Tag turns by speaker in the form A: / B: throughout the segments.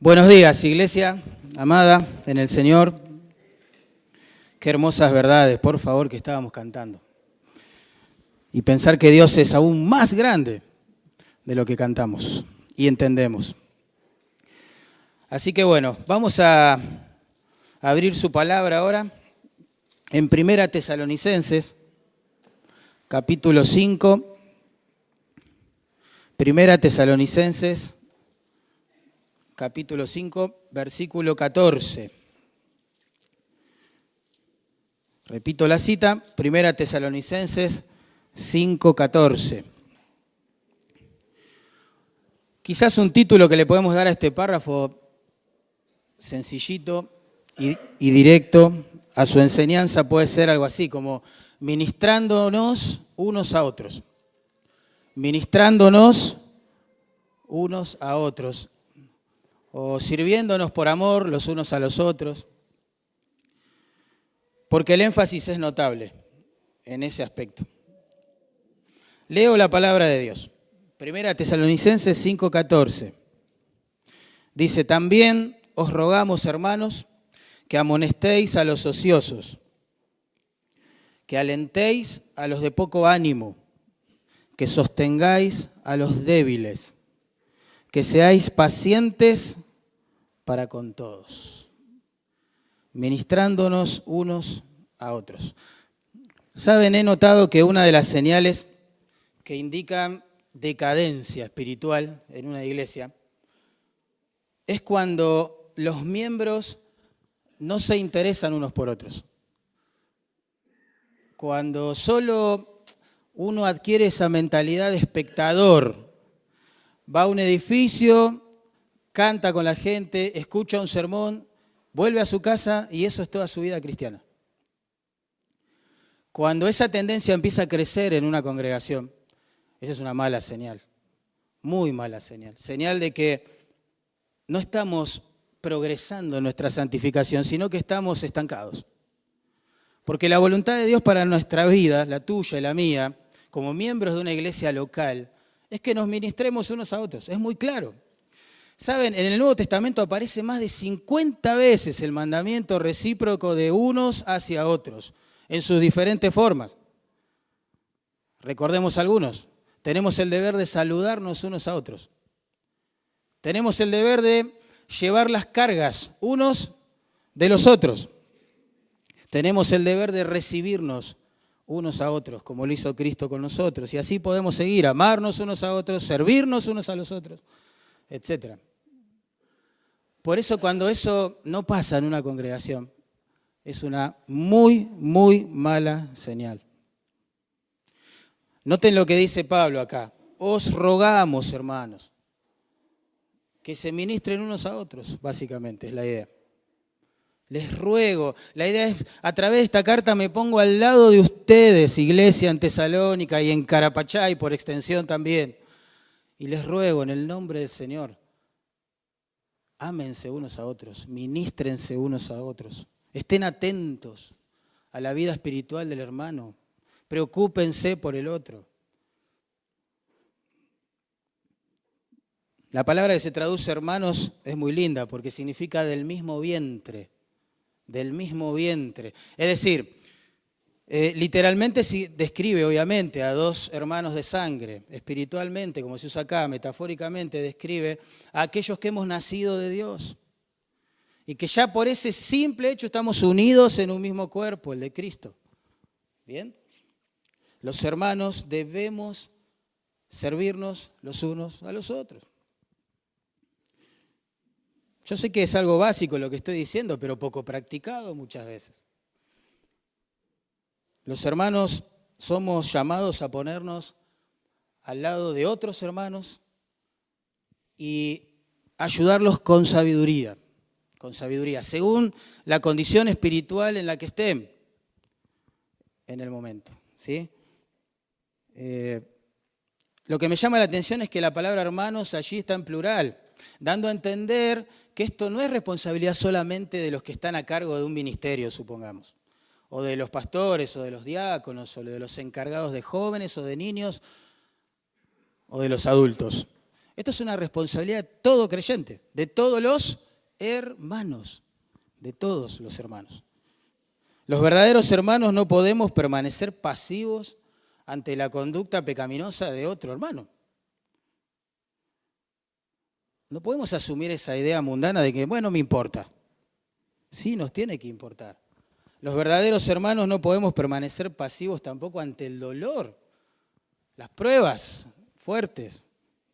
A: Buenos días, iglesia amada en el Señor. Qué hermosas verdades, por favor, que estábamos cantando. Y pensar que Dios es aún más grande de lo que cantamos y entendemos. Así que bueno, vamos a abrir su palabra ahora en 1 Tesalonicenses, capítulo 5. 1 Tesalonicenses, capítulo 5, versículo 14. Repito la cita, 1 Tesalonicenses 5, 14. Quizás un título que le podemos dar a este párrafo sencillito y directo a su enseñanza puede ser algo así, como ministrándonos unos a otros. Ministrándonos unos a otros. O sirviéndonos por amor los unos a los otros, porque el énfasis es notable en ese aspecto. Leo la palabra de Dios. 1 Tesalonicenses 5:14. Dice, también os rogamos, hermanos, que amonestéis a los ociosos, que alentéis a los de poco ánimo, que sostengáis a los débiles, que seáis pacientes para con todos, ministrándonos unos a otros. Saben, he notado que una de las señales que indican decadencia espiritual en una iglesia es cuando los miembros no se interesan unos por otros. Cuando solo uno adquiere esa mentalidad de espectador, va a un edificio, canta con la gente, escucha un sermón, vuelve a su casa y eso es toda su vida cristiana. Cuando esa tendencia empieza a crecer en una congregación, esa es una mala señal, muy mala señal. Señal de que no estamos progresando en nuestra santificación, sino que estamos estancados. Porque la voluntad de Dios para nuestra vida, la tuya y la mía, como miembros de una iglesia local, es que nos ministremos unos a otros, es muy claro. Saben, en el Nuevo Testamento aparece más de 50 veces el mandamiento recíproco de unos hacia otros, en sus diferentes formas. Recordemos algunos. Tenemos el deber de saludarnos unos a otros. Tenemos el deber de llevar las cargas unos de los otros. Tenemos el deber de recibirnos unos a otros, como lo hizo Cristo con nosotros. Y así podemos seguir, amarnos unos a otros, servirnos unos a los otros, etc. Por eso cuando eso no pasa en una congregación, es una muy, muy mala señal. Noten lo que dice Pablo acá. Os rogamos, hermanos, que se ministren unos a otros, básicamente, es la idea. Les ruego, la idea es, a través de esta carta me pongo al lado de ustedes, iglesia en Tesalónica y en Carapachay, por extensión también. Y les ruego en el nombre del Señor, ámense unos a otros, ministrense unos a otros, estén atentos a la vida espiritual del hermano, preocúpense por el otro. La palabra que se traduce hermanos es muy linda porque significa del mismo vientre, del mismo vientre. Es decir, literalmente describe obviamente a dos hermanos de sangre, espiritualmente, como se usa acá, metafóricamente describe a aquellos que hemos nacido de Dios y que ya por ese simple hecho estamos unidos en un mismo cuerpo, el de Cristo. ¿Bien? Los hermanos debemos servirnos los unos a los otros. Yo sé que es algo básico lo que estoy diciendo, pero poco practicado muchas veces. Los hermanos somos llamados a ponernos al lado de otros hermanos y ayudarlos con sabiduría, según la condición espiritual en la que estén en el momento, ¿sí? Lo que me llama la atención es que la palabra hermanos allí está en plural, dando a entender que esto no es responsabilidad solamente de los que están a cargo de un ministerio, supongamos, o de los pastores, o de los diáconos, o de los encargados de jóvenes, o de niños, o de los adultos. Esto es una responsabilidad de todo creyente, de todos los hermanos, de todos los hermanos. Los verdaderos hermanos no podemos permanecer pasivos ante la conducta pecaminosa de otro hermano. No podemos asumir esa idea mundana de que, bueno, me importa. Sí, nos tiene que importar. Los verdaderos hermanos no podemos permanecer pasivos tampoco ante el dolor, las pruebas fuertes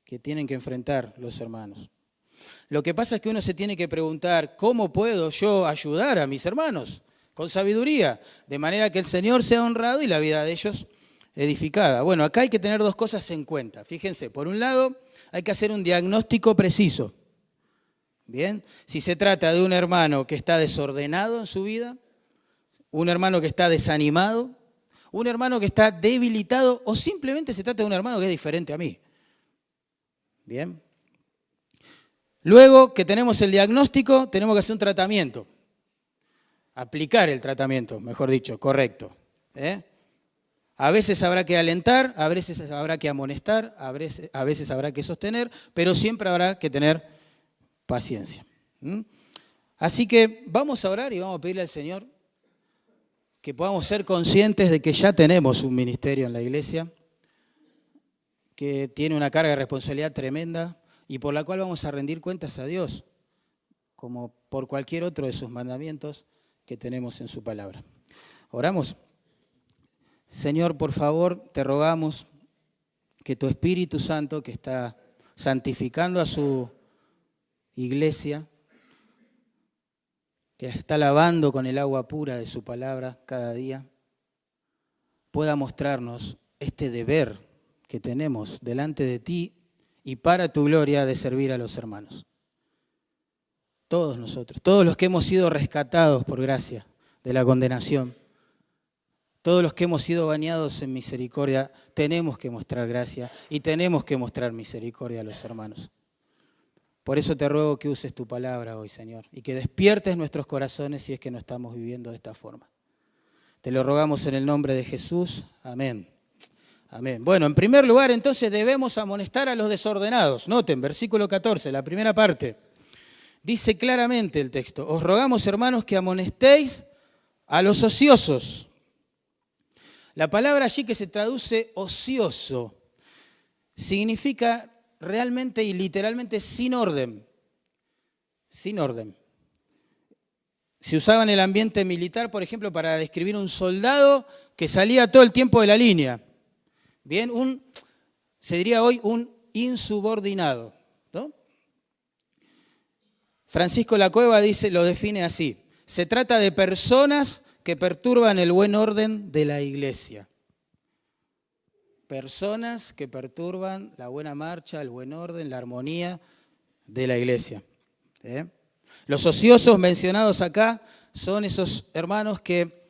A: que tienen que enfrentar los hermanos. Lo que pasa es que uno se tiene que preguntar, ¿cómo puedo yo ayudar a mis hermanos? Con sabiduría, de manera que el Señor sea honrado y la vida de ellos edificada. Bueno, acá hay que tener dos cosas en cuenta. Fíjense, por un lado, hay que hacer un diagnóstico preciso. Bien, si se trata de un hermano que está desordenado en su vida, un hermano que está desanimado, un hermano que está debilitado o simplemente se trata de un hermano que es diferente a mí. Bien. Luego que tenemos el diagnóstico, tenemos que hacer un tratamiento. Aplicar el tratamiento, mejor dicho, correcto. A veces habrá que alentar, a veces habrá que amonestar, a veces habrá que sostener, pero siempre habrá que tener paciencia. Así que vamos a orar y vamos a pedirle al Señor que podamos ser conscientes de que ya tenemos un ministerio en la iglesia, que tiene una carga de responsabilidad tremenda y por la cual vamos a rendir cuentas a Dios, como por cualquier otro de sus mandamientos que tenemos en su palabra. Oramos. Señor, por favor, te rogamos que tu Espíritu Santo, que está santificando a su iglesia, que está lavando con el agua pura de su palabra cada día, pueda mostrarnos este deber que tenemos delante de ti y para tu gloria de servir a los hermanos. Todos nosotros, todos los que hemos sido rescatados por gracia de la condenación, todos los que hemos sido bañados en misericordia, tenemos que mostrar gracia y tenemos que mostrar misericordia a los hermanos. Por eso te ruego que uses tu palabra hoy, Señor, y que despiertes nuestros corazones si es que no estamos viviendo de esta forma. Te lo rogamos en el nombre de Jesús. Amén. Amén. Bueno, en primer lugar, entonces, debemos amonestar a los desordenados. Noten, versículo 14, la primera parte. Dice claramente el texto, os rogamos, hermanos, que amonestéis a los ociosos. La palabra allí que se traduce ocioso significa realmente y literalmente sin orden. Sin orden. Se usaba en el ambiente militar, por ejemplo, para describir un soldado que salía todo el tiempo de la línea. Bien, se diría hoy un insubordinado, ¿no? Francisco Lacueva lo define así. Se trata de personas que perturban el buen orden de la iglesia. Personas que perturban la buena marcha, el buen orden, la armonía de la iglesia. Los ociosos mencionados acá son esos hermanos que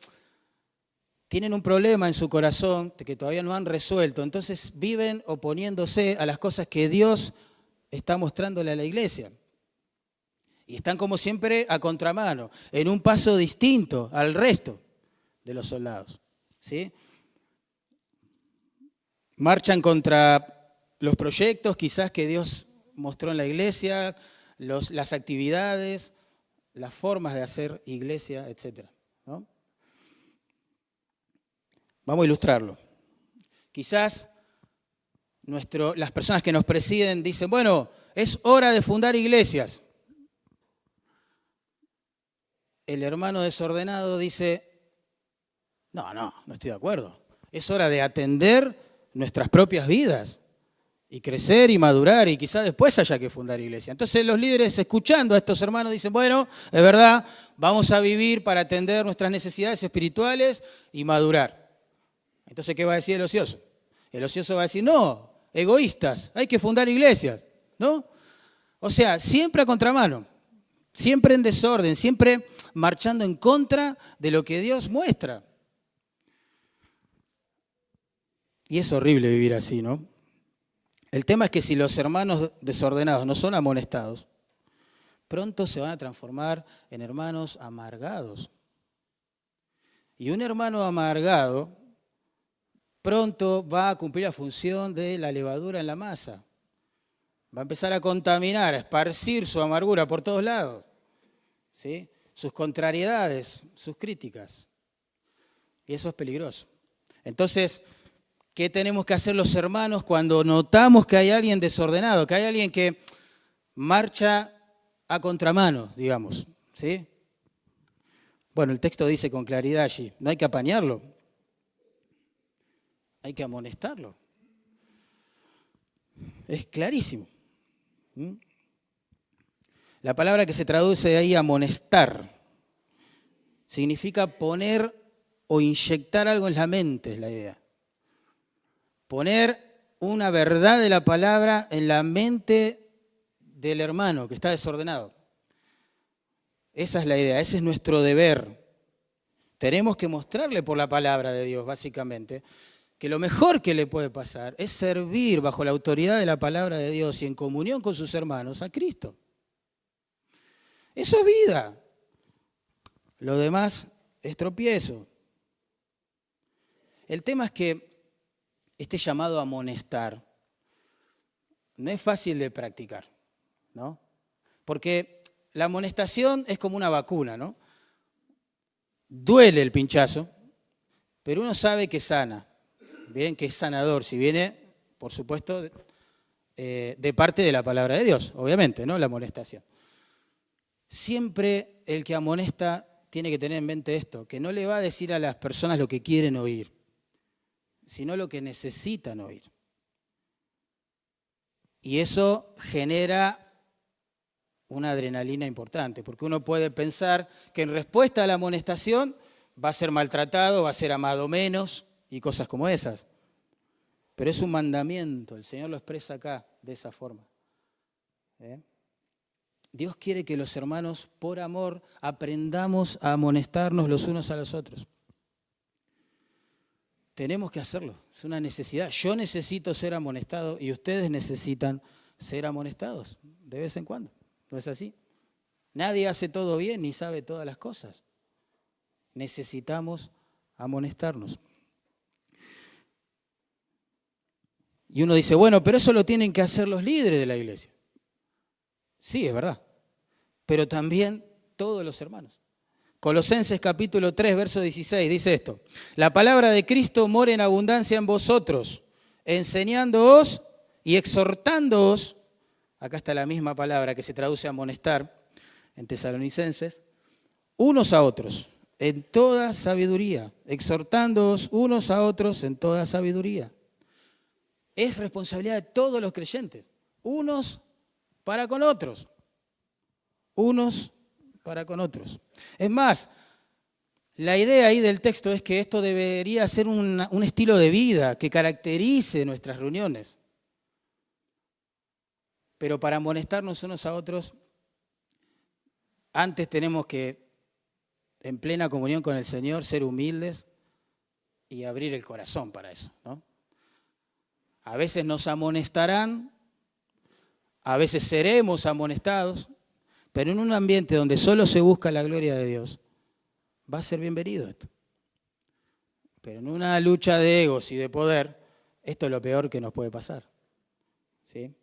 A: tienen un problema en su corazón que todavía no han resuelto, entonces viven oponiéndose a las cosas que Dios está mostrándole a la iglesia. Y están como siempre a contramano, en un paso distinto al resto de los soldados. ¿Sí? Marchan contra los proyectos quizás que Dios mostró en la iglesia, las actividades, las formas de hacer iglesia, etc. ¿No? Vamos a ilustrarlo. Quizás las personas que nos presiden dicen, bueno, es hora de fundar iglesias. El hermano desordenado dice, no estoy de acuerdo. Es hora de atender nuestras propias vidas y crecer y madurar y quizás después haya que fundar iglesia. Entonces los líderes, escuchando a estos hermanos, dicen, bueno, es verdad, vamos a vivir para atender nuestras necesidades espirituales y madurar. Entonces, ¿qué va a decir el ocioso? El ocioso va a decir, no, egoístas, hay que fundar iglesias, ¿no? O sea, siempre a contramano, siempre en desorden, siempre marchando en contra de lo que Dios muestra. Y es horrible vivir así, ¿no? El tema es que si los hermanos desordenados no son amonestados, pronto se van a transformar en hermanos amargados. Y un hermano amargado pronto va a cumplir la función de la levadura en la masa. Va a empezar a contaminar, a esparcir su amargura por todos lados, ¿sí? Sus contrariedades, sus críticas. Y eso es peligroso. Entonces, ¿qué tenemos que hacer los hermanos cuando notamos que hay alguien desordenado, que hay alguien que marcha a contramano, digamos, ¿sí? Bueno, el texto dice con claridad allí, no hay que apañarlo, hay que amonestarlo. Es clarísimo. La palabra que se traduce ahí, amonestar, significa poner o inyectar algo en la mente, es la idea. Poner una verdad de la palabra en la mente del hermano que está desordenado. Esa es la idea, ese es nuestro deber. Tenemos que mostrarle por la palabra de Dios, básicamente, que lo mejor que le puede pasar es servir bajo la autoridad de la palabra de Dios y en comunión con sus hermanos a Cristo. Eso es vida. Lo demás es tropiezo. El tema es que este llamado a amonestar no es fácil de practicar, ¿no? Porque la amonestación es como una vacuna, ¿no? Duele el pinchazo, pero uno sabe que sana, bien, que es sanador, si viene, por supuesto, de parte de la palabra de Dios, obviamente, ¿no? La amonestación. Siempre el que amonesta tiene que tener en mente esto, que no le va a decir a las personas lo que quieren oír, sino lo que necesitan oír. Y eso genera una adrenalina importante, porque uno puede pensar que en respuesta a la amonestación va a ser maltratado, va a ser amado menos y cosas como esas. Pero es un mandamiento, el Señor lo expresa acá de esa forma. Dios quiere que los hermanos, por amor, aprendamos a amonestarnos los unos a los otros. Tenemos que hacerlo, es una necesidad. Yo necesito ser amonestado y ustedes necesitan ser amonestados de vez en cuando. ¿No es así? Nadie hace todo bien ni sabe todas las cosas. Necesitamos amonestarnos. Y uno dice, bueno, pero eso lo tienen que hacer los líderes de la iglesia. Sí, es verdad. Pero también todos los hermanos. Colosenses capítulo 3, verso 16, dice esto. La palabra de Cristo mora en abundancia en vosotros, enseñándoos y exhortándoos. Acá está la misma palabra que se traduce a amonestar en Tesalonicenses. Unos a otros, en toda sabiduría. Exhortándoos unos a otros en toda sabiduría. Es responsabilidad de todos los creyentes. Unos para con otros. Unos para con otros. Es más, la idea ahí del texto es que esto debería ser un estilo de vida que caracterice nuestras reuniones. Pero para amonestarnos unos a otros, antes tenemos que, en plena comunión con el Señor, ser humildes y abrir el corazón para eso, ¿no? A veces nos amonestarán, a veces seremos amonestados, pero en un ambiente donde solo se busca la gloria de Dios, va a ser bienvenido esto. Pero en una lucha de egos y de poder, esto es lo peor que nos puede pasar, ¿sí?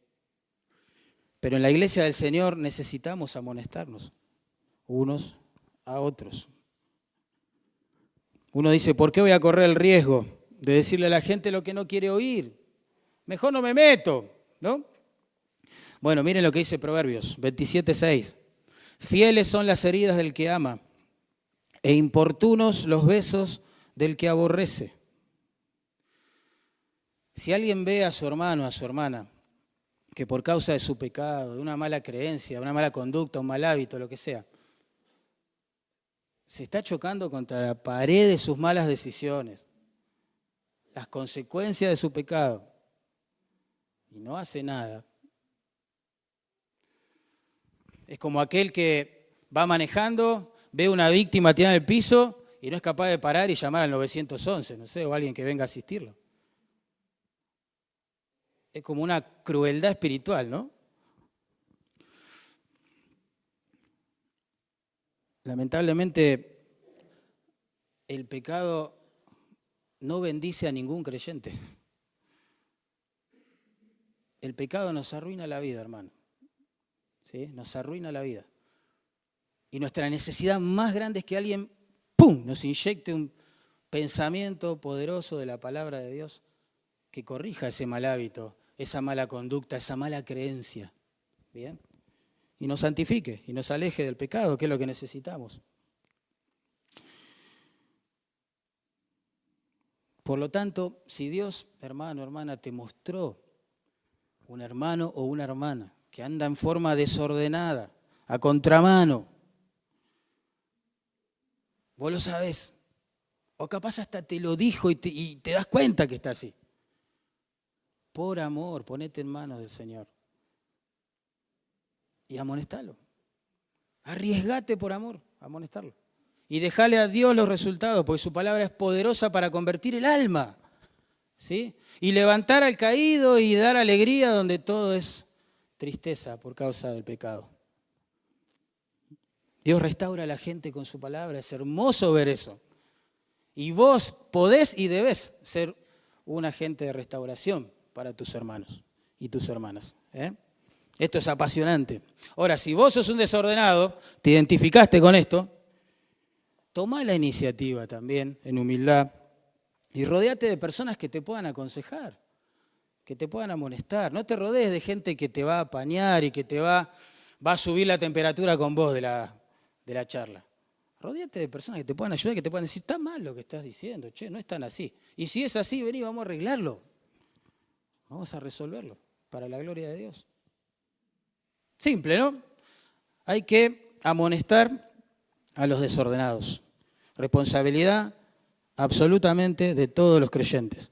A: Pero en la iglesia del Señor necesitamos amonestarnos unos a otros. Uno dice, ¿por qué voy a correr el riesgo de decirle a la gente lo que no quiere oír? Mejor no me meto, ¿no? Bueno, miren lo que dice Proverbios 27:6. Fieles son las heridas del que ama e importunos los besos del que aborrece. Si alguien ve a su hermano, a su hermana, que por causa de su pecado, de una mala creencia, una mala conducta, un mal hábito, lo que sea, se está chocando contra la pared de sus malas decisiones, las consecuencias de su pecado, y no hace nada, es como aquel que va manejando, ve una víctima tirada en el piso y no es capaz de parar y llamar al 911, no sé, o alguien que venga a asistirlo. Es como una crueldad espiritual, ¿no? Lamentablemente, el pecado no bendice a ningún creyente. el pecado nos arruina la vida, hermano. ¿Sí? Nos arruina la vida. Y nuestra necesidad más grande es que alguien, ¡pum!, nos inyecte un pensamiento poderoso de la palabra de Dios que corrija ese mal hábito, esa mala conducta, esa mala creencia. ¿Bien? Y nos santifique y nos aleje del pecado, que es lo que necesitamos. Por lo tanto, si Dios, hermano, hermana, te mostró un hermano o una hermana que anda en forma desordenada, a contramano, vos lo sabés, o capaz hasta te lo dijo y te das cuenta que está así. Por amor, ponete en manos del Señor y amonestalo. Arriesgate por amor a amonestarlo. Y dejale a Dios los resultados, porque su palabra es poderosa para convertir el alma, ¿sí? Y levantar al caído y dar alegría donde todo es tristeza por causa del pecado. Dios restaura a la gente con su palabra, es hermoso ver eso. Y vos podés y debés ser un agente de restauración para tus hermanos y tus hermanas. Esto es apasionante. Ahora, si vos sos un desordenado, te identificaste con esto, tomá la iniciativa también en humildad y rodéate de personas que te puedan aconsejar, que te puedan amonestar. No te rodees de gente que te va a apañar y que te va a subir la temperatura con vos de la charla. Rodéate de personas que te puedan ayudar, que te puedan decir, está mal lo que estás diciendo, che, no es tan así. Y si es así, vení, vamos a arreglarlo. Vamos a resolverlo para la gloria de Dios. Simple, ¿no? Hay que amonestar a los desordenados. Responsabilidad absolutamente de todos los creyentes.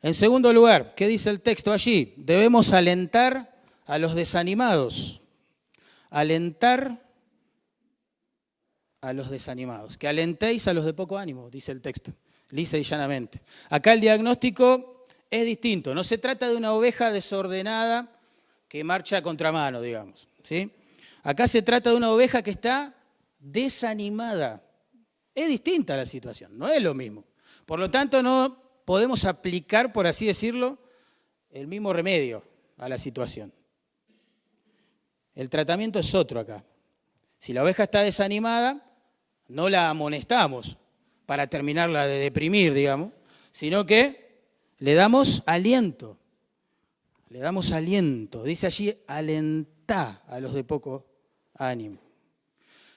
A: En segundo lugar, ¿qué dice el texto allí? Debemos alentar a los desanimados. Alentar a los desanimados. Que alentéis a los de poco ánimo, dice el texto, lisa y llanamente. Acá el diagnóstico es distinto. No se trata de una oveja desordenada que marcha a contramano, digamos, ¿sí? Acá se trata de una oveja que está desanimada. Es distinta la situación, no es lo mismo. Por lo tanto, no podemos aplicar, por así decirlo, el mismo remedio a la situación. El tratamiento es otro acá. Si la oveja está desanimada, no la amonestamos para terminarla de deprimir, digamos, sino que le damos aliento. Le damos aliento. Dice allí, alentá a los de poco ánimo.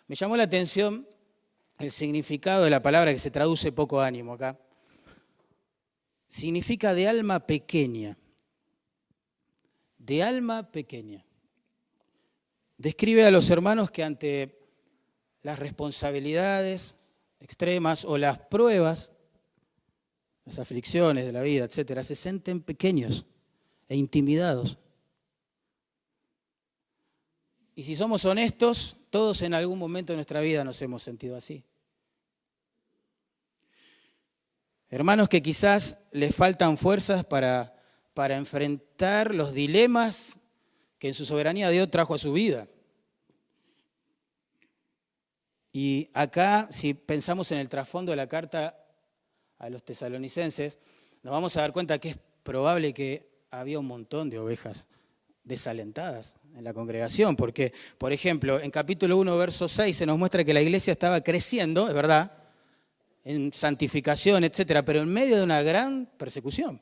A: Me llamó la atención el significado de la palabra que se traduce poco ánimo acá. Significa de alma pequeña. De alma pequeña. Describe a los hermanos que ante las responsabilidades extremas o las pruebas, las aflicciones de la vida, etcétera, se sienten pequeños e intimidados. Y si somos honestos, todos en algún momento de nuestra vida nos hemos sentido así. Hermanos que quizás les faltan fuerzas para enfrentar los dilemas que en su soberanía Dios trajo a su vida. Y acá, si pensamos en el trasfondo de la carta a los tesalonicenses, nos vamos a dar cuenta que es probable que había un montón de ovejas desalentadas en la congregación, porque, por ejemplo, en capítulo 1, verso 6, se nos muestra que la iglesia estaba creciendo, es verdad, en santificación, etcétera, pero en medio de una gran persecución.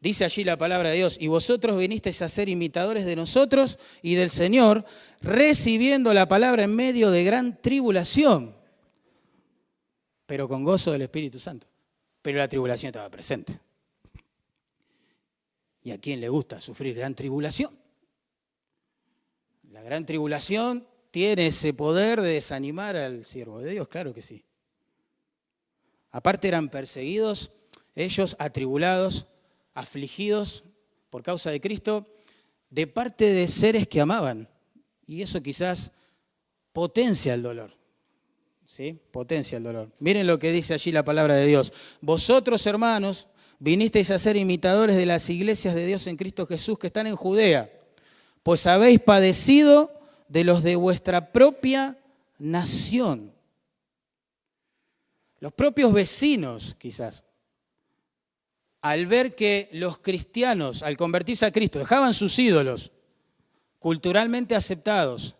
A: Dice allí la palabra de Dios, y vosotros vinisteis a ser imitadores de nosotros y del Señor, recibiendo la palabra en medio de gran tribulación, pero con gozo del Espíritu Santo. Pero la tribulación estaba presente. ¿Y a quién le gusta sufrir gran tribulación? La gran tribulación tiene ese poder de desanimar al siervo de Dios, claro que sí. Aparte eran perseguidos, ellos atribulados, afligidos por causa de Cristo, de parte de seres que amaban. Y eso quizás potencia el dolor. ¿Sí? Potencia el dolor. Miren lo que dice allí la palabra de Dios. Vosotros, hermanos, vinisteis a ser imitadores de las iglesias de Dios en Cristo Jesús que están en Judea, pues habéis padecido de los de vuestra propia nación. Los propios vecinos, quizás, al ver que los cristianos, al convertirse a Cristo, dejaban sus ídolos culturalmente aceptados,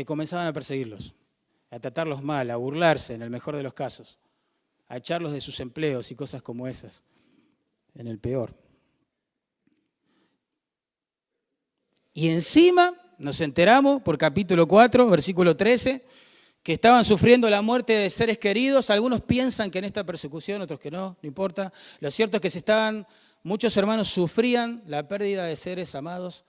A: comenzaban a perseguirlos, a tratarlos mal, a burlarse en el mejor de los casos, a echarlos de sus empleos y cosas como esas, en el peor. Y encima nos enteramos por capítulo 4, versículo 13, que estaban sufriendo la muerte de seres queridos. Algunos piensan que en esta persecución, otros que no importa. Lo cierto es que muchos hermanos sufrían la pérdida de seres amados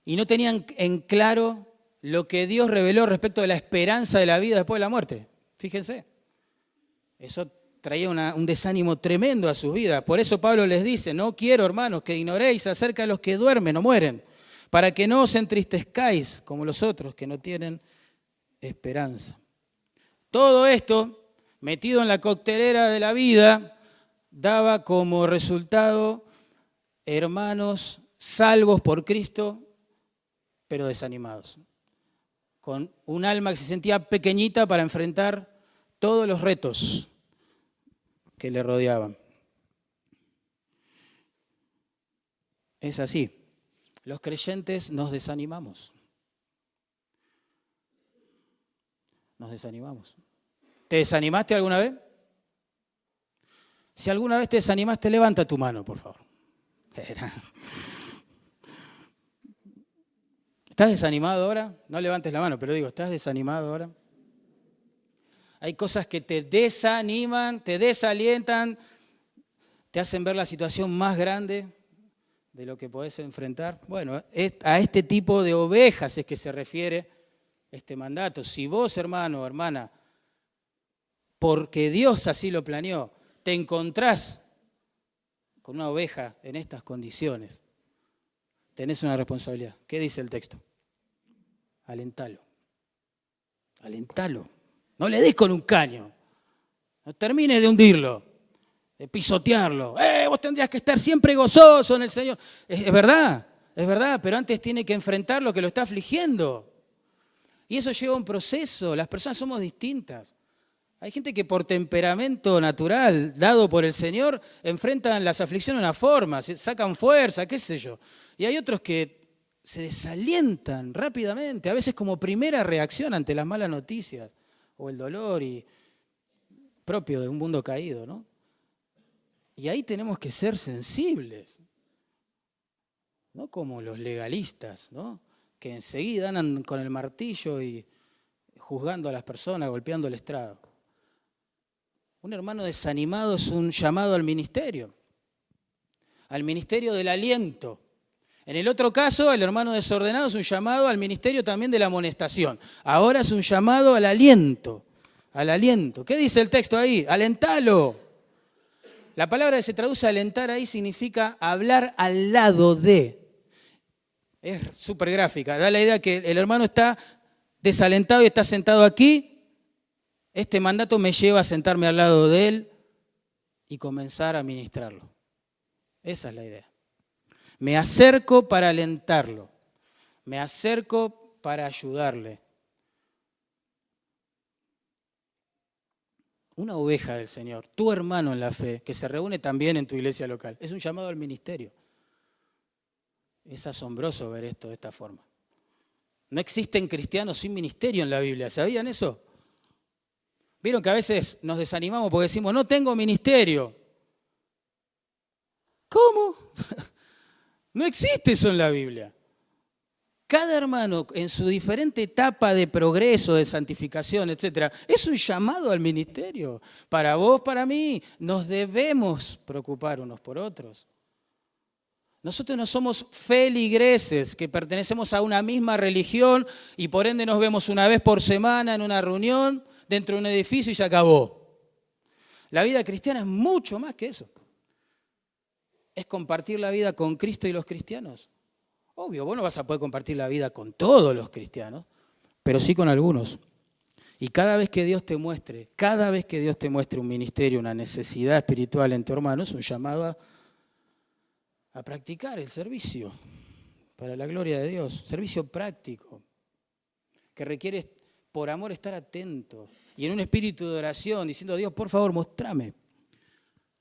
A: y no tenían en claro lo que Dios reveló respecto de la esperanza de la vida después de la muerte. Fíjense, eso traía un desánimo tremendo a sus vidas. Por eso Pablo les dice, no quiero, hermanos, que ignoréis acerca de los que duermen o mueren, para que no os entristezcáis como los otros que no tienen esperanza. Todo esto, metido en la coctelera de la vida, daba como resultado hermanos salvos por Cristo, pero desanimados, con un alma que se sentía pequeñita para enfrentar todos los retos que le rodeaban. Es así, los creyentes nos desanimamos. Nos desanimamos. ¿Te desanimaste alguna vez? Si alguna vez te desanimaste, levanta tu mano, por favor. ¿Estás desanimado ahora? No levantes la mano, pero digo, ¿estás desanimado ahora? Hay cosas que te desaniman, te desalientan, te hacen ver la situación más grande de lo que podés enfrentar. Bueno, a este tipo de ovejas es que se refiere este mandato. Si vos, hermano o hermana, porque Dios así lo planeó, te encontrás con una oveja en estas condiciones, tenés una responsabilidad. ¿Qué dice el texto? Alentalo. Alentalo. No le des con un caño. No termines de hundirlo, de pisotearlo. Vos tendrías que estar siempre gozoso en el Señor. Es verdad, pero antes tiene que enfrentar lo que lo está afligiendo. Y eso lleva a un proceso. Las personas somos distintas. Hay gente que por temperamento natural, dado por el Señor, enfrentan las aflicciones de una forma, sacan fuerza, qué sé yo. Y hay otros que se desalientan rápidamente, a veces como primera reacción ante las malas noticias o el dolor propio de un mundo caído, ¿no? Y ahí tenemos que ser sensibles, no como los legalistas, ¿no? Que enseguida andan con el martillo y juzgando a las personas, golpeando el estrado. Un hermano desanimado es un llamado al ministerio del aliento. En el otro caso, el hermano desordenado es un llamado al ministerio también de la amonestación. Ahora es un llamado al aliento, al aliento. ¿Qué dice el texto ahí? Alentalo. La palabra que se traduce alentar ahí significa hablar al lado de. Es súper gráfica, da la idea que el hermano está desalentado y está sentado aquí. Este mandato me lleva a sentarme al lado de él y comenzar a ministrarlo. Esa es la idea. Me acerco para alentarlo. Me acerco para ayudarle. Una oveja del Señor, tu hermano en la fe, que se reúne también en tu iglesia local, es un llamado al ministerio. Es asombroso ver esto de esta forma. No existen cristianos sin ministerio en la Biblia, ¿sabían eso? Vieron que a veces nos desanimamos porque decimos, no tengo ministerio. ¿Cómo? No existe eso en la Biblia. Cada hermano en su diferente etapa de progreso, de santificación, etc., es un llamado al ministerio. Para vos, para mí, nos debemos preocupar unos por otros. Nosotros no somos feligreses que pertenecemos a una misma religión y por ende nos vemos una vez por semana en una reunión dentro de un edificio y se acabó. La vida cristiana es mucho más que eso. Es compartir la vida con Cristo y los cristianos. Obvio, vos no vas a poder compartir la vida con todos los cristianos, pero sí con algunos. Y cada vez que Dios te muestre un ministerio, una necesidad espiritual en tu hermano, es un llamado a practicar el servicio para la gloria de Dios, servicio práctico, que requiere por amor estar atento y en un espíritu de oración, diciendo, Dios, por favor, mostrame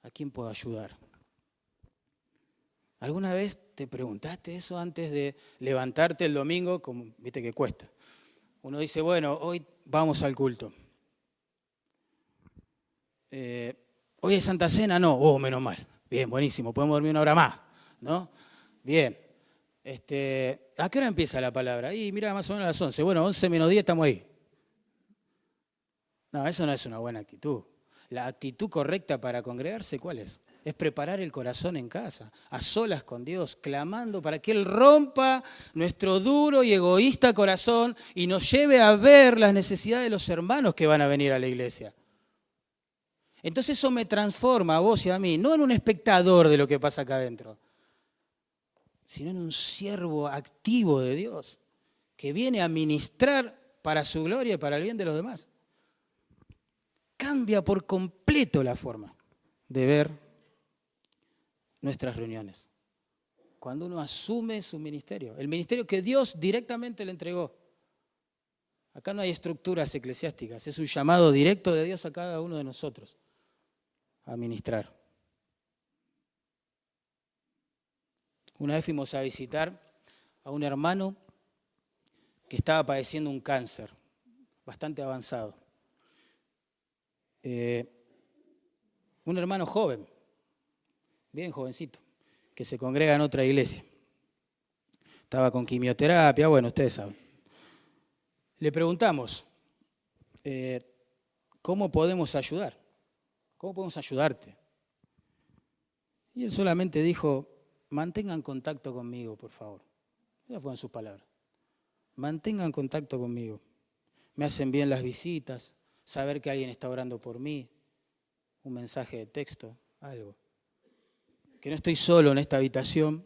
A: ¿A quién puedo ayudar? ¿Alguna vez te preguntaste eso antes de levantarte el domingo? Como, viste que cuesta. Uno dice, bueno, hoy vamos al culto. Hoy es Santa Cena, no. Oh, menos mal. Bien, buenísimo. Podemos dormir una hora más, ¿no? Bien. ¿A qué hora empieza la palabra? Y mira, más o menos a las 11. Bueno, 11 menos 10 estamos ahí. No, eso no es una buena actitud. La actitud correcta para congregarse, ¿cuál es? Es preparar el corazón en casa, a solas con Dios, clamando para que Él rompa nuestro duro y egoísta corazón y nos lleve a ver las necesidades de los hermanos que van a venir a la iglesia. Entonces eso me transforma a vos y a mí, no en un espectador de lo que pasa acá adentro, sino en un siervo activo de Dios, que viene a ministrar para su gloria y para el bien de los demás. Cambia por completo la forma de ver nuestras reuniones. Cuando uno asume su ministerio, el ministerio que Dios directamente le entregó. Acá no hay estructuras eclesiásticas, es un llamado directo de Dios a cada uno de nosotros a ministrar. Una vez fuimos a visitar a un hermano que estaba padeciendo un cáncer bastante avanzado. Un hermano joven, bien jovencito, que se congrega en otra iglesia. Estaba con quimioterapia, bueno, ustedes saben. Le preguntamos, ¿cómo podemos ayudar? ¿Cómo podemos ayudarte? Y él solamente dijo, mantengan contacto conmigo, por favor. Esas fueron sus palabras. Mantengan contacto conmigo. Me hacen bien las visitas, saber que alguien está orando por mí, un mensaje de texto, algo. Que no estoy solo en esta habitación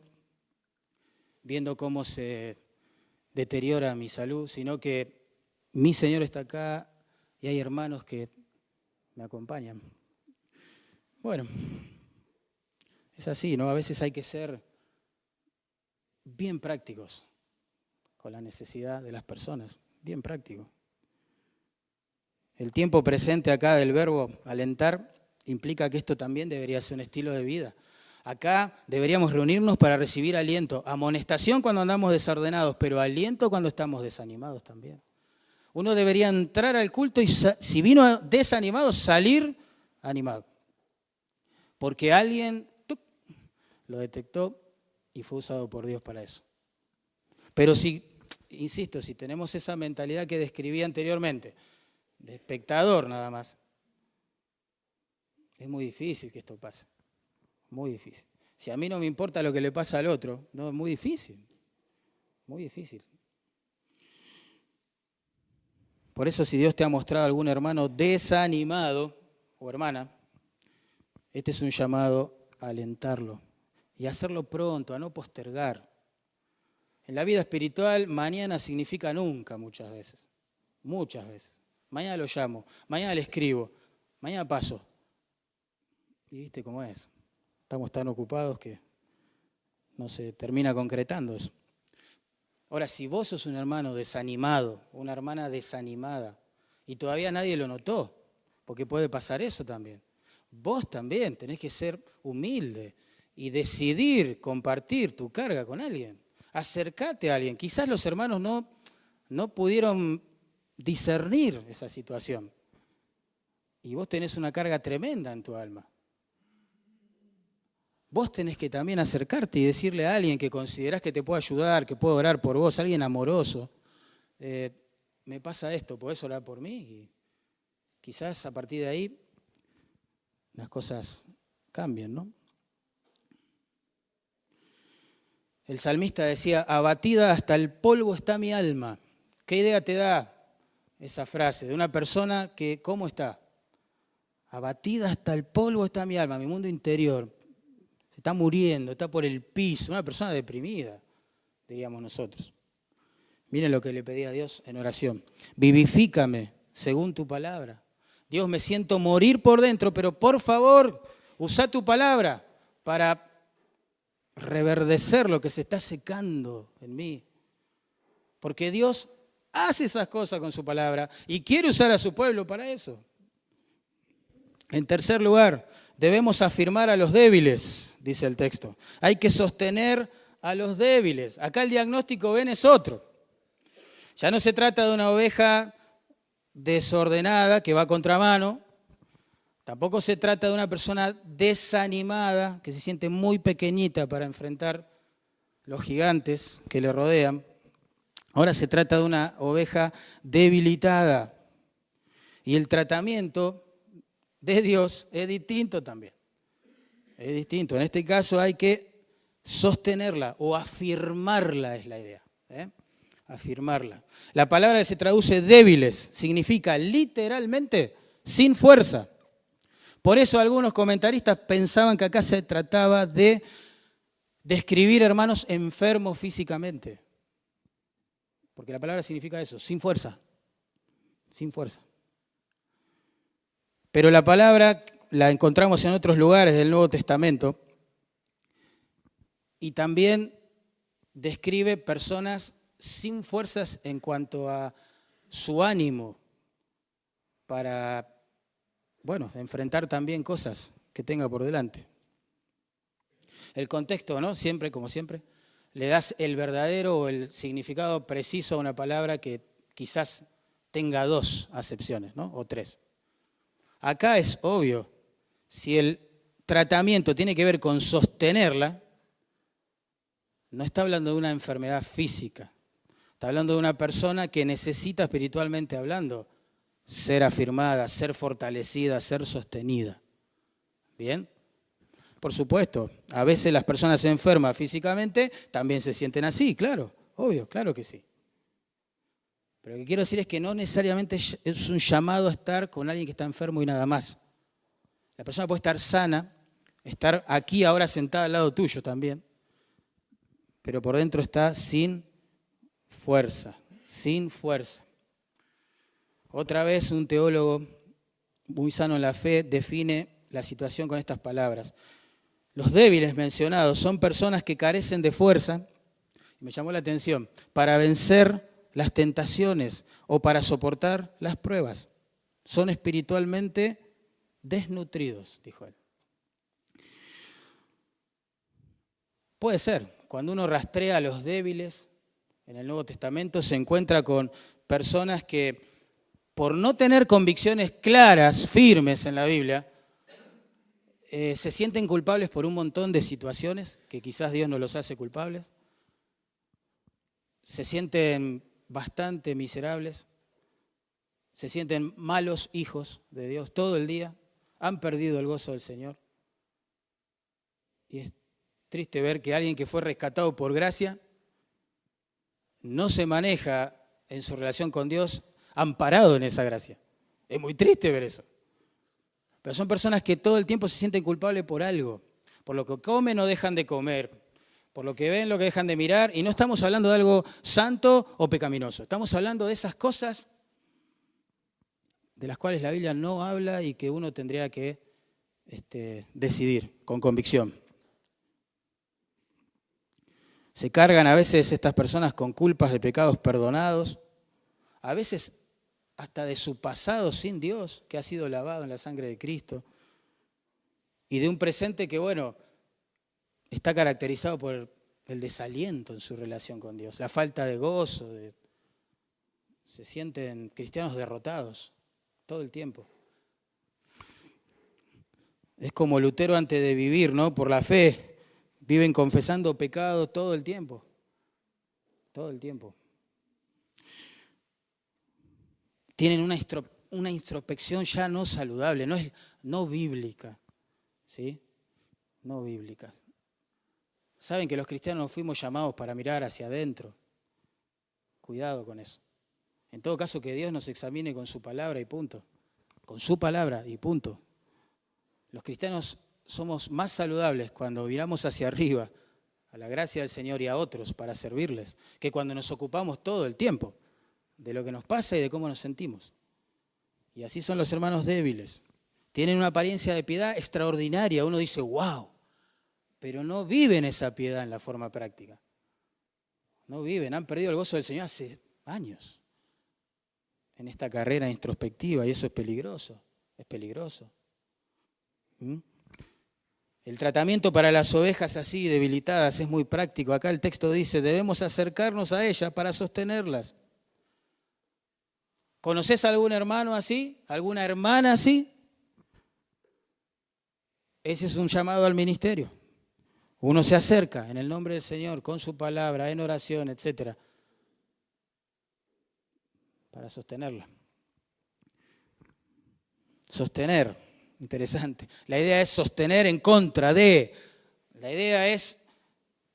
A: viendo cómo se deteriora mi salud, sino que mi Señor está acá y hay hermanos que me acompañan. Bueno, es así, ¿no? A veces hay que ser bien prácticos con la necesidad de las personas, bien prácticos. El tiempo presente acá del verbo alentar implica que esto también debería ser un estilo de vida. Acá deberíamos reunirnos para recibir aliento, amonestación cuando andamos desordenados, pero aliento cuando estamos desanimados también. Uno debería entrar al culto y si vino desanimado, salir animado. Porque alguien lo detectó y fue usado por Dios para eso. Pero si, insisto, si tenemos esa mentalidad que describí anteriormente, de espectador nada más, es muy difícil que esto pase. Muy difícil. Si a mí no me importa lo que le pasa al otro, no, es muy difícil. Muy difícil. Por eso si Dios te ha mostrado algún hermano desanimado o hermana, este es un llamado a alentarlo y a hacerlo pronto, a no postergar. En la vida espiritual, mañana significa nunca muchas veces. Muchas veces. Mañana lo llamo, mañana le escribo, mañana paso. Y viste cómo es. Estamos tan ocupados que no se termina concretando eso. Ahora, si vos sos un hermano desanimado, una hermana desanimada, y todavía nadie lo notó, porque puede pasar eso también, vos también tenés que ser humilde y decidir compartir tu carga con alguien. Acércate a alguien. Quizás los hermanos no pudieron discernir esa situación. Y vos tenés una carga tremenda en tu alma. Vos tenés que también acercarte y decirle a alguien que considerás que te puede ayudar, que puede orar por vos, alguien amoroso. Me pasa esto, ¿podés orar por mí? Y quizás a partir de ahí las cosas cambien, ¿no? El salmista decía, abatida hasta el polvo está mi alma. ¿Qué idea te da esa frase de una persona que, ¿cómo está? Abatida hasta el polvo está mi alma, mi mundo interior. Se está muriendo, está por el piso, una persona deprimida, diríamos nosotros. Miren lo que le pedí a Dios en oración. Vivifícame según tu palabra. Dios, me siento morir por dentro, pero por favor, usa tu palabra para reverdecer lo que se está secando en mí. Porque Dios hace esas cosas con su palabra y quiere usar a su pueblo para eso. En tercer lugar, debemos afirmar a los débiles, dice el texto. Hay que sostener a los débiles. Acá el diagnóstico, ven, es otro. Ya no se trata de una oveja desordenada que va a contramano. Tampoco se trata de una persona desanimada que se siente muy pequeñita para enfrentar los gigantes que le rodean. Ahora se trata de una oveja debilitada. Y el tratamiento de Dios es distinto también. Es distinto. En este caso hay que sostenerla o afirmarla, es la idea. Afirmarla. La palabra que se traduce débiles significa literalmente sin fuerza. Por eso algunos comentaristas pensaban que acá se trataba de describir hermanos enfermos físicamente. Porque la palabra significa eso, sin fuerza. Sin fuerza. Pero la palabra la encontramos en otros lugares del Nuevo Testamento y también describe personas sin fuerzas en cuanto a su ánimo para, enfrentar también cosas que tenga por delante. El contexto, ¿no? Siempre, como siempre, le das el verdadero o el significado preciso a una palabra que quizás tenga dos acepciones, ¿no? O tres. Acá es obvio, si el tratamiento tiene que ver con sostenerla, no está hablando de una enfermedad física, está hablando de una persona que necesita espiritualmente hablando ser afirmada, ser fortalecida, ser sostenida. ¿Bien? Por supuesto, a veces las personas enfermas físicamente también se sienten así, claro, obvio, claro que sí. Pero lo que quiero decir es que no necesariamente es un llamado a estar con alguien que está enfermo y nada más. La persona puede estar sana, estar aquí ahora sentada al lado tuyo también, pero por dentro está sin fuerza, sin fuerza. Otra vez un teólogo muy sano en la fe define la situación con estas palabras. Los débiles mencionados son personas que carecen de fuerza, y me llamó la atención, para vencer las tentaciones o para soportar las pruebas. Son espiritualmente desnutridos, dijo él. Puede ser, cuando uno rastrea a los débiles en el Nuevo Testamento se encuentra con personas que por no tener convicciones claras, firmes en la Biblia, se sienten culpables por un montón de situaciones que quizás Dios no los hace culpables. Se sienten bastante miserables, se sienten malos hijos de Dios todo el día, han perdido el gozo del Señor. Y es triste ver que alguien que fue rescatado por gracia no se maneja en su relación con Dios amparado en esa gracia. Es muy triste ver eso. Pero son personas que todo el tiempo se sienten culpables por algo, por lo que comen o dejan de comer, por lo que ven, lo que dejan de mirar, y no estamos hablando de algo santo o pecaminoso, estamos hablando de esas cosas de las cuales la Biblia no habla y que uno tendría que decidir con convicción. Se cargan a veces estas personas con culpas de pecados perdonados, a veces hasta de su pasado sin Dios, que ha sido lavado en la sangre de Cristo, y de un presente que, está caracterizado por el desaliento en su relación con Dios, la falta de gozo, se sienten cristianos derrotados todo el tiempo. Es como Lutero antes de vivir, ¿no? Por la fe, viven confesando pecados todo el tiempo, todo el tiempo. Tienen una introspección ya no saludable, no bíblica, ¿sí? No bíblica. Saben que los cristianos fuimos llamados para mirar hacia adentro. Cuidado con eso. En todo caso, que Dios nos examine con su palabra y punto. Con su palabra y punto. Los cristianos somos más saludables cuando miramos hacia arriba, a la gracia del Señor y a otros para servirles, que cuando nos ocupamos todo el tiempo de lo que nos pasa y de cómo nos sentimos. Y así son los hermanos débiles. Tienen una apariencia de piedad extraordinaria. Uno dice, wow, pero no viven esa piedad en la forma práctica. No viven, han perdido el gozo del Señor hace años en esta carrera introspectiva y eso es peligroso, es peligroso. El tratamiento para las ovejas así debilitadas es muy práctico. Acá el texto dice, debemos acercarnos a ellas para sostenerlas. ¿Conoces a algún hermano así? ¿Alguna hermana así? Ese es un llamado al ministerio. Uno se acerca en el nombre del Señor, con su palabra, en oración, etc., para sostenerla. Sostener, interesante. La idea es sostener en contra de. La idea es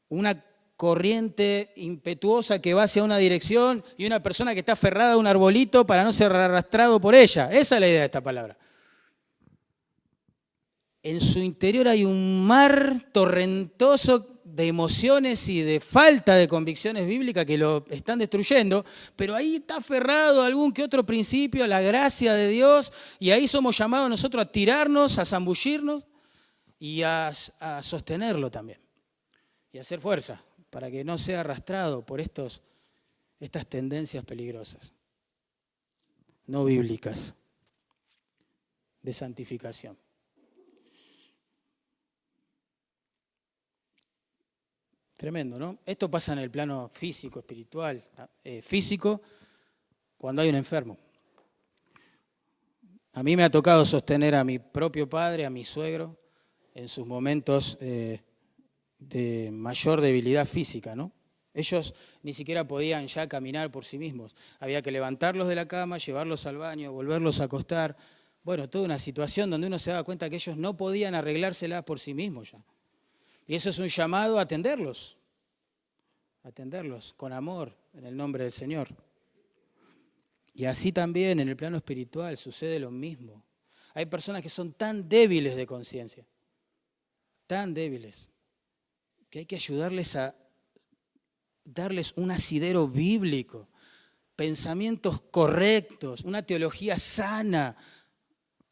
A: una corriente impetuosa que va hacia una dirección y una persona que está aferrada a un arbolito para no ser arrastrado por ella. Esa es la idea de esta palabra. En su interior hay un mar torrentoso de emociones y de falta de convicciones bíblicas que lo están destruyendo, pero ahí está aferrado a algún que otro principio, a la gracia de Dios, y ahí somos llamados nosotros a tirarnos, a zambullirnos y a sostenerlo también, y a hacer fuerza para que no sea arrastrado por estas tendencias peligrosas, no bíblicas, de santificación. Tremendo, ¿no? Esto pasa en el plano físico, espiritual, físico, cuando hay un enfermo. A mí me ha tocado sostener a mi propio padre, a mi suegro, en sus momentos de mayor debilidad física, ¿no? Ellos ni siquiera podían ya caminar por sí mismos. Había que levantarlos de la cama, llevarlos al baño, volverlos a acostar. Bueno, toda una situación donde uno se daba cuenta que ellos no podían arreglárselas por sí mismos ya. Y eso es un llamado a atenderlos con amor, en el nombre del Señor. Y así también en el plano espiritual sucede lo mismo. Hay personas que son tan débiles de conciencia, tan débiles, que hay que ayudarles a darles un asidero bíblico, pensamientos correctos, una teología sana,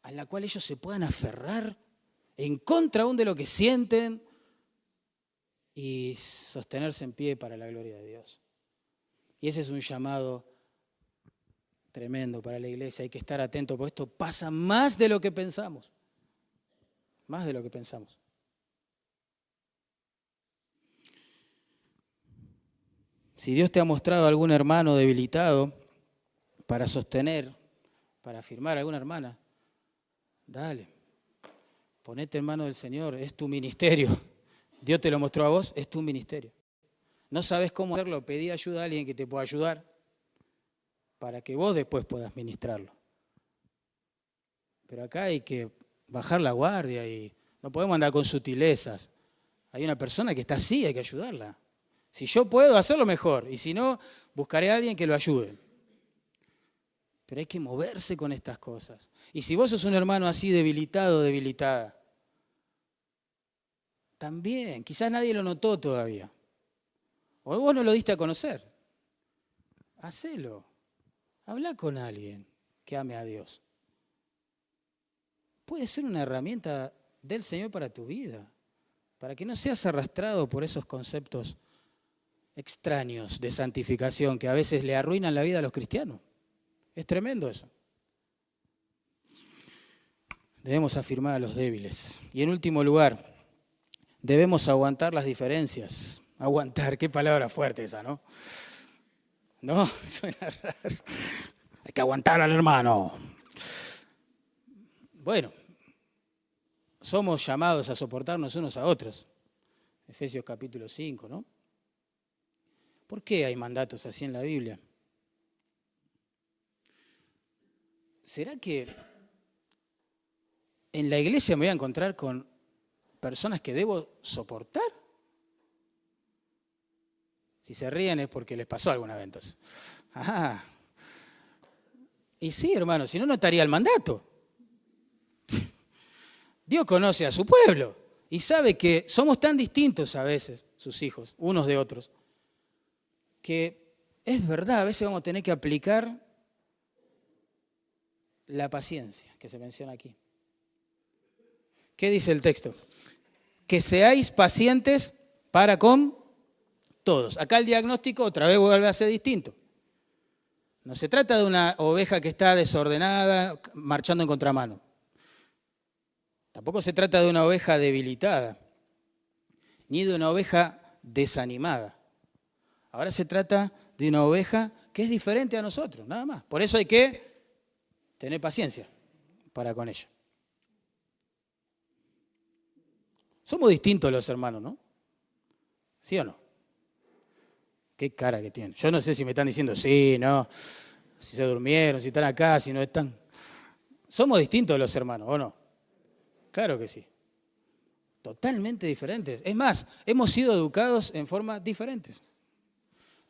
A: a la cual ellos se puedan aferrar en contra aún de lo que sienten, y sostenerse en pie para la gloria de Dios. Y ese es un llamado tremendo para la iglesia. Hay que estar atento, porque esto pasa más de lo que pensamos. Más de lo que pensamos. Si Dios te ha mostrado a algún hermano debilitado para sostener, para afirmar a alguna hermana, dale. Ponete en manos del Señor, es tu ministerio. Dios te lo mostró a vos, es tu ministerio. No sabes cómo hacerlo, pedí ayuda a alguien que te pueda ayudar para que vos después puedas ministrarlo. Pero acá hay que bajar la guardia y no podemos andar con sutilezas. Hay una persona que está así, hay que ayudarla. Si yo puedo hacerlo, mejor. Y si no, buscaré a alguien que lo ayude. Pero hay que moverse con estas cosas. Y si vos sos un hermano así debilitado, debilitada, también, quizás nadie lo notó todavía. O vos no lo diste a conocer. Hacelo. Habla con alguien que ame a Dios. Puede ser una herramienta del Señor para tu vida, para que no seas arrastrado por esos conceptos extraños de santificación que a veces le arruinan la vida a los cristianos. Es tremendo eso. Debemos afirmar a los débiles. Y en último lugar, debemos aguantar las diferencias. Aguantar, qué palabra fuerte esa, ¿no? No, suena raro. Hay que aguantar al hermano. Bueno, somos llamados a soportarnos unos a otros. Efesios capítulo 5, ¿no? ¿Por qué hay mandatos así en la Biblia? ¿Será que en la iglesia me voy a encontrar con personas que debo soportar? Si se ríen es porque les pasó alguna vez entonces. Ah. Y sí, hermano, si no, no estaría el mandato. Dios conoce a su pueblo y sabe que somos tan distintos a veces, sus hijos, unos de otros, que es verdad, a veces vamos a tener que aplicar la paciencia que se menciona aquí. ¿Qué dice el texto? Que seáis pacientes para con todos. Acá el diagnóstico otra vez vuelve a ser distinto. No se trata de una oveja que está desordenada, marchando en contramano. Tampoco se trata de una oveja debilitada, ni de una oveja desanimada. Ahora se trata de una oveja que es diferente a nosotros, nada más. Por eso hay que tener paciencia para con ella. Somos distintos los hermanos, ¿no? ¿Sí o no? Qué cara que tienen. Yo no sé si me están diciendo sí, no, si se durmieron, si están acá, si no están. Somos distintos los hermanos, ¿o no? Claro que sí. Totalmente diferentes. Es más, hemos sido educados en formas diferentes.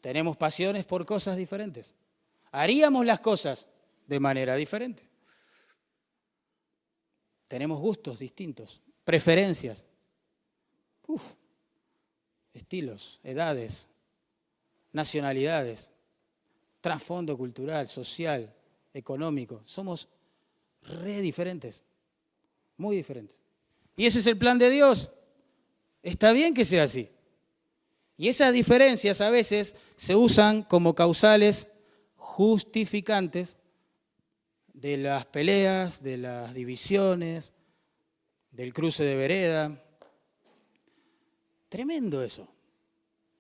A: Tenemos pasiones por cosas diferentes. Haríamos las cosas de manera diferente. Tenemos gustos distintos, preferencias, estilos, edades, nacionalidades, trasfondo cultural, social, económico. Somos re diferentes, muy diferentes. Y ese es el plan de Dios. Está bien que sea así. Y esas diferencias a veces se usan como causales justificantes de las peleas, de las divisiones, del cruce de vereda. Tremendo eso.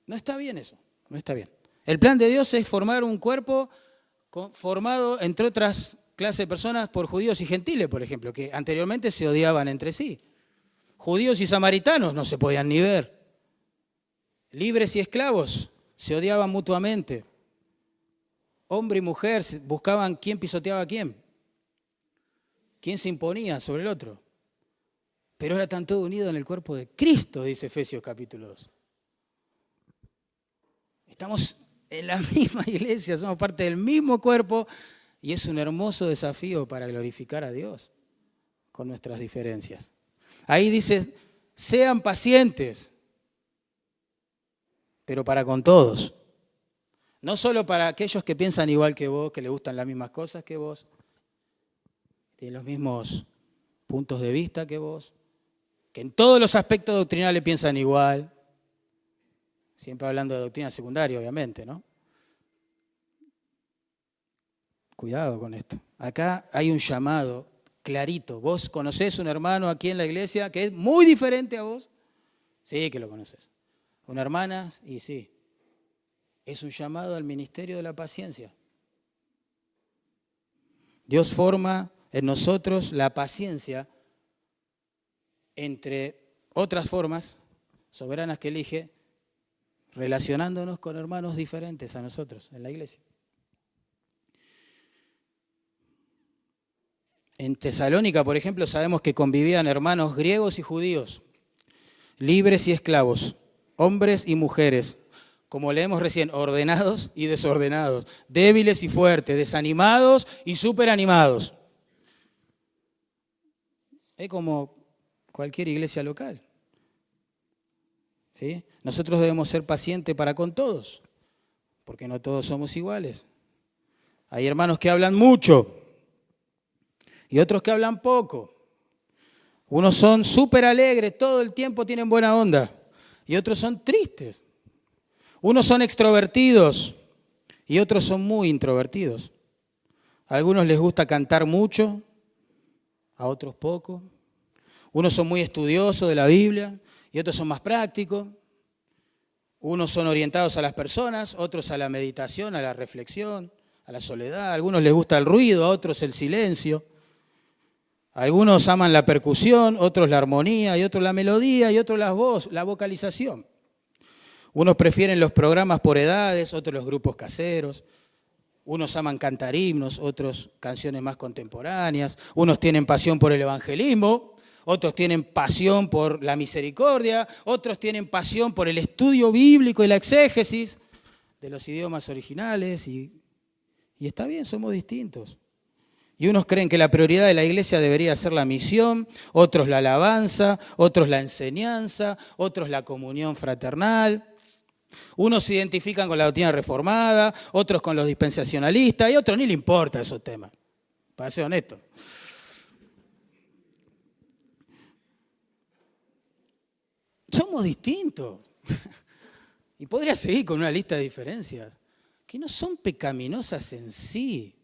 A: No está bien eso, no está bien. El plan de Dios es formar un cuerpo formado, entre otras clases de personas, por judíos y gentiles, por ejemplo, que anteriormente se odiaban entre sí. Judíos y samaritanos no se podían ni ver. Libres y esclavos se odiaban mutuamente. Hombre y mujer buscaban quién pisoteaba a quién. Quién se imponía sobre el otro. Pero ahora están todos unidos en el cuerpo de Cristo, dice Efesios capítulo 2. Estamos en la misma iglesia, somos parte del mismo cuerpo y es un hermoso desafío para glorificar a Dios con nuestras diferencias. Ahí dice, sean pacientes, pero para con todos. No solo para aquellos que piensan igual que vos, que les gustan las mismas cosas que vos, tienen los mismos puntos de vista que vos, que en todos los aspectos doctrinales piensan igual, siempre hablando de doctrina secundaria, obviamente, ¿no? Cuidado con esto. Acá hay un llamado clarito. ¿Vos conocés un hermano aquí en la iglesia que es muy diferente a vos? Sí, que lo conoces. Una hermana, y sí. Es un llamado al ministerio de la paciencia. Dios forma en nosotros la paciencia entre otras formas soberanas que elige, relacionándonos con hermanos diferentes a nosotros en la iglesia. En Tesalónica, por ejemplo, sabemos que convivían hermanos griegos y judíos, libres y esclavos, hombres y mujeres, como leemos recién, ordenados y desordenados, débiles y fuertes, desanimados y superanimados. Es como cualquier iglesia local. ¿Sí? Nosotros debemos ser pacientes para con todos, porque no todos somos iguales. Hay hermanos que hablan mucho y otros que hablan poco. Unos son súper alegres, todo el tiempo tienen buena onda, y otros son tristes. Unos son extrovertidos y otros son muy introvertidos. A algunos les gusta cantar mucho, a otros poco. Unos son muy estudiosos de la Biblia y otros son más prácticos. Unos son orientados a las personas, otros a la meditación, a la reflexión, a la soledad. A algunos les gusta el ruido, a otros el silencio. Algunos aman la percusión, otros la armonía, y otros la melodía, y otros la vocalización. Unos prefieren los programas por edades, otros los grupos caseros. Unos aman cantar himnos, otros canciones más contemporáneas. Unos tienen pasión por el evangelismo, otros tienen pasión por la misericordia, otros tienen pasión por el estudio bíblico y la exégesis de los idiomas originales. Y está bien, somos distintos. Y unos creen que la prioridad de la iglesia debería ser la misión, otros la alabanza, otros la enseñanza, otros la comunión fraternal. Unos se identifican con la doctrina reformada, otros con los dispensacionalistas y otros ni le importa esos temas, para ser honesto. Somos distintos. Y podría seguir con una lista de diferencias que no son pecaminosas en sí.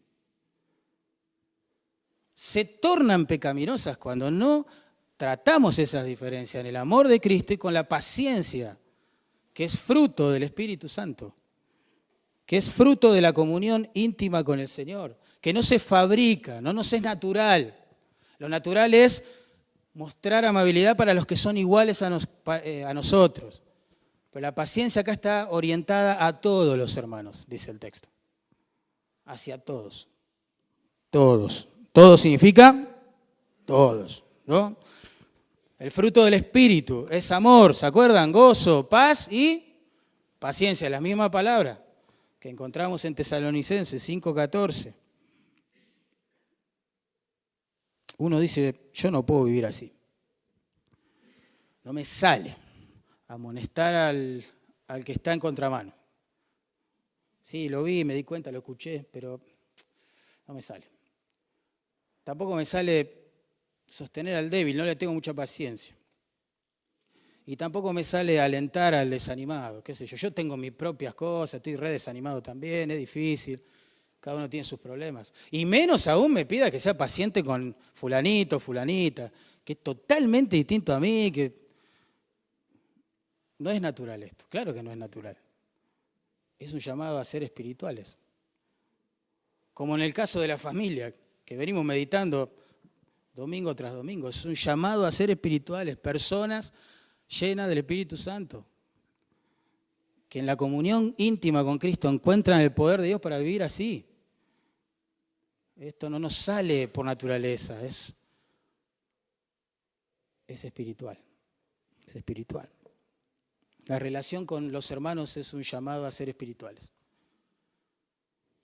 A: Se tornan pecaminosas cuando no tratamos esas diferencias en el amor de Cristo y con la paciencia, que es fruto del Espíritu Santo, que es fruto de la comunión íntima con el Señor, que no se fabrica, no nos es natural. Lo natural es mostrar amabilidad para los que son iguales a nosotros. Pero la paciencia acá está orientada a todos los hermanos, dice el texto. Hacia todos. Todos. Todo significa todos, ¿no? El fruto del Espíritu es amor, ¿se acuerdan? Gozo, paz y paciencia, la misma palabra que encontramos en Tesalonicenses 5:14. Uno dice, yo no puedo vivir así. No me sale amonestar al que está en contramano. Sí, lo vi, me di cuenta, lo escuché, pero no me sale. Tampoco me sale sostener al débil, no le tengo mucha paciencia. Y tampoco me sale alentar al desanimado, qué sé yo. Yo tengo mis propias cosas, estoy re desanimado también, es difícil. Cada uno tiene sus problemas. Y menos aún me pida que sea paciente con fulanito, fulanita, que es totalmente distinto a mí, que no es natural esto. Claro que no es natural. Es un llamado a ser espirituales. Como en el caso de la familia, que venimos meditando domingo tras domingo. Es un llamado a ser espirituales, personas llenas del Espíritu Santo, que en la comunión íntima con Cristo encuentran el poder de Dios para vivir así. Esto no nos sale por naturaleza, es espiritual. Es espiritual. La relación con los hermanos es un llamado a ser espirituales.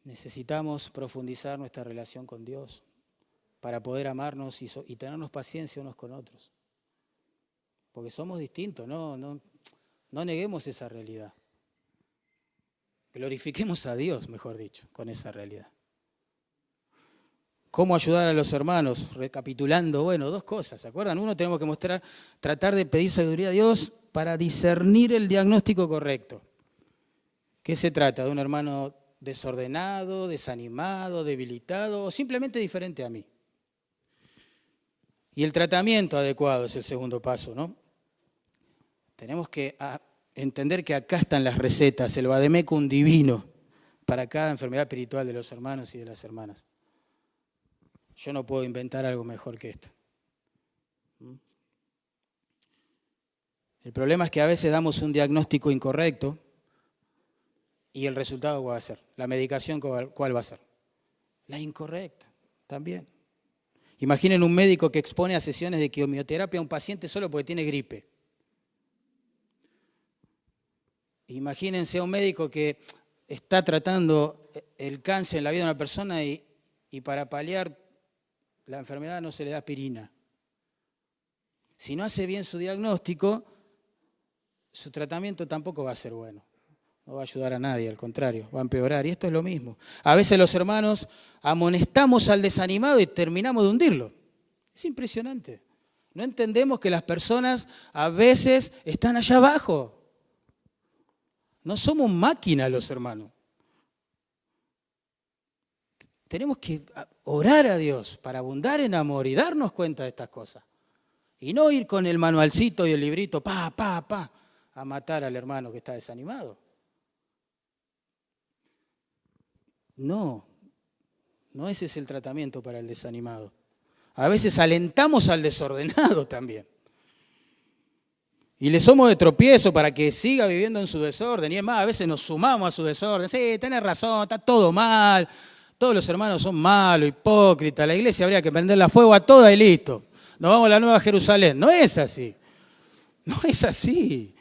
A: Necesitamos profundizar nuestra relación con Dios para poder amarnos y tenernos paciencia unos con otros. Porque somos distintos, no neguemos esa realidad. Glorifiquemos a Dios, mejor dicho, con esa realidad. ¿Cómo ayudar a los hermanos? Recapitulando, dos cosas, ¿se acuerdan? Uno, tenemos que tratar de pedir sabiduría a Dios para discernir el diagnóstico correcto. ¿Qué se trata? ¿De un hermano desordenado, desanimado, debilitado o simplemente diferente a mí? Y el tratamiento adecuado es el segundo paso, ¿no? Tenemos que entender que acá están las recetas, el vademecum divino para cada enfermedad espiritual de los hermanos y de las hermanas. Yo no puedo inventar algo mejor que esto. El problema es que a veces damos un diagnóstico incorrecto y el resultado ¿cuál va a ser? La medicación ¿cuál va a ser? La incorrecta también. Imaginen un médico que expone a sesiones de quimioterapia a un paciente solo porque tiene gripe. Imagínense a un médico que está tratando el cáncer en la vida de una persona y para paliar la enfermedad no se le da aspirina. Si no hace bien su diagnóstico, su tratamiento tampoco va a ser bueno. No va a ayudar a nadie, al contrario, va a empeorar. Y esto es lo mismo. A veces los hermanos amonestamos al desanimado y terminamos de hundirlo. Es impresionante. No entendemos que las personas a veces están allá abajo. No somos máquinas los hermanos. Tenemos que orar a Dios para abundar en amor y darnos cuenta de estas cosas. Y no ir con el manualcito y el librito, a matar al hermano que está desanimado. No ese es el tratamiento para el desanimado. A veces alentamos al desordenado también. Y le somos de tropiezo para que siga viviendo en su desorden. Y es más, a veces nos sumamos a su desorden. Sí, tenés razón, está todo mal. Todos los hermanos son malos, hipócritas. La iglesia habría que prenderla a fuego a toda y listo. Nos vamos a la Nueva Jerusalén. No es así. No es así.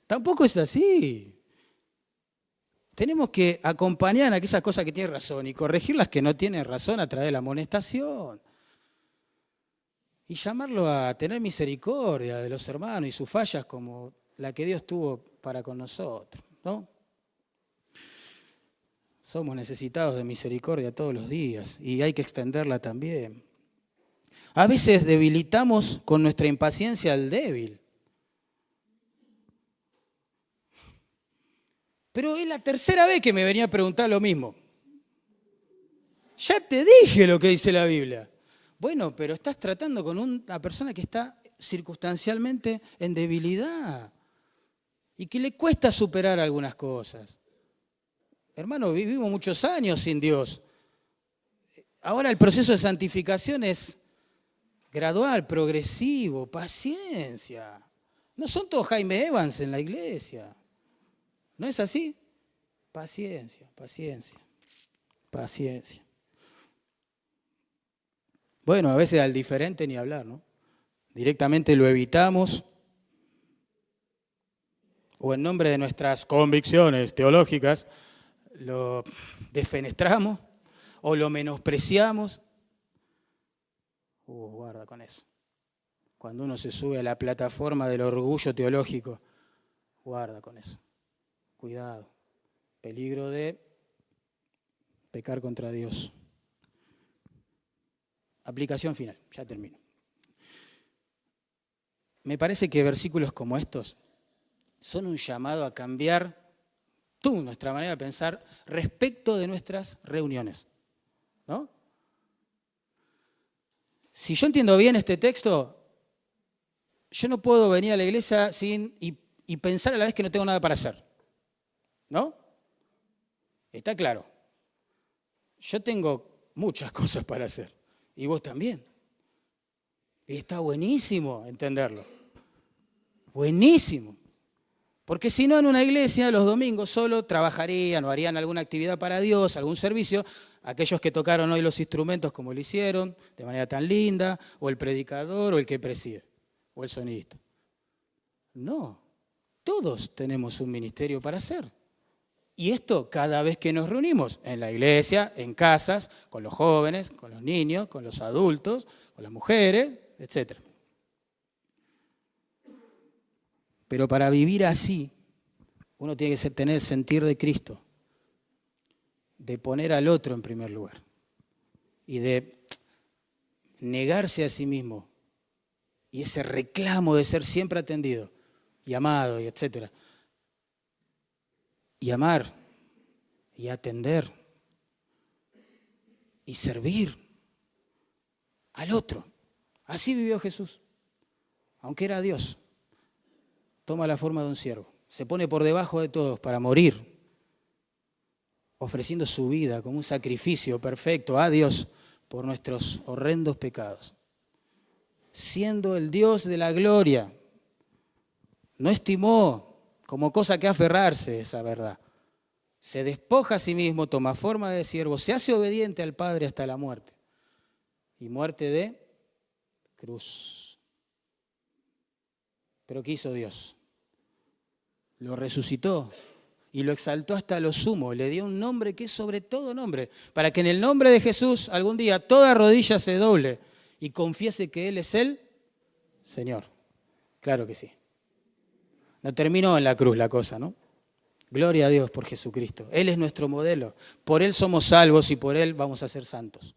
A: Tampoco es así. Tenemos que acompañar a aquellas cosas que tienen razón y corregir las que no tienen razón a través de la amonestación. Y llamarlo a tener misericordia de los hermanos y sus fallas como la que Dios tuvo para con nosotros, ¿no? Somos necesitados de misericordia todos los días y hay que extenderla también. A veces debilitamos con nuestra impaciencia al débil. Pero es la tercera vez que me venía a preguntar lo mismo. Ya te dije lo que dice la Biblia. Bueno, pero estás tratando con una persona que está circunstancialmente en debilidad y que le cuesta superar algunas cosas. Hermano, vivimos muchos años sin Dios. Ahora el proceso de santificación es gradual, progresivo, paciencia. No son todos Jaime Evans en la iglesia. ¿No es así? Paciencia, paciencia, paciencia. Bueno, a veces al diferente ni hablar, ¿no? Directamente lo evitamos o en nombre de nuestras convicciones teológicas lo defenestramos o lo menospreciamos. Guarda con eso. Cuando uno se sube a la plataforma del orgullo teológico, guarda con eso. Cuidado. Peligro de pecar contra Dios. Aplicación final, ya termino. Me parece que versículos como estos son un llamado a cambiar nuestra manera de pensar respecto de nuestras reuniones, ¿no? Si yo entiendo bien este texto, yo no puedo venir a la iglesia y pensar a la vez que no tengo nada para hacer, ¿no? Está claro. Yo tengo muchas cosas para hacer y vos también. Y está buenísimo entenderlo. Buenísimo. Porque si no, en una iglesia los domingos solo trabajarían o harían alguna actividad para Dios, algún servicio, aquellos que tocaron hoy los instrumentos como lo hicieron, de manera tan linda, o el predicador, o el que preside, o el sonidista. No, todos tenemos un ministerio para hacer. Y esto cada vez que nos reunimos, en la iglesia, en casas, con los jóvenes, con los niños, con los adultos, con las mujeres, etc. Pero para vivir así, uno tiene que tener el sentir de Cristo, de poner al otro en primer lugar y de negarse a sí mismo y ese reclamo de ser siempre atendido y amado y etc. Y amar y atender y servir al otro. Así vivió Jesús, aunque era Dios. Toma la forma de un siervo, se pone por debajo de todos para morir, ofreciendo su vida como un sacrificio perfecto a Dios por nuestros horrendos pecados. Siendo el Dios de la gloria, no estimó como cosa que aferrarse esa verdad. Se despoja a sí mismo, toma forma de siervo, se hace obediente al Padre hasta la muerte. Y muerte de cruz. ¿Pero qué hizo Dios? Lo resucitó y lo exaltó hasta lo sumo. Le dio un nombre que es sobre todo nombre, para que en el nombre de Jesús algún día toda rodilla se doble y confiese que Él es el Señor. Claro que sí. No terminó en la cruz la cosa, ¿no? Gloria a Dios por Jesucristo. Él es nuestro modelo. Por Él somos salvos y por Él vamos a ser santos.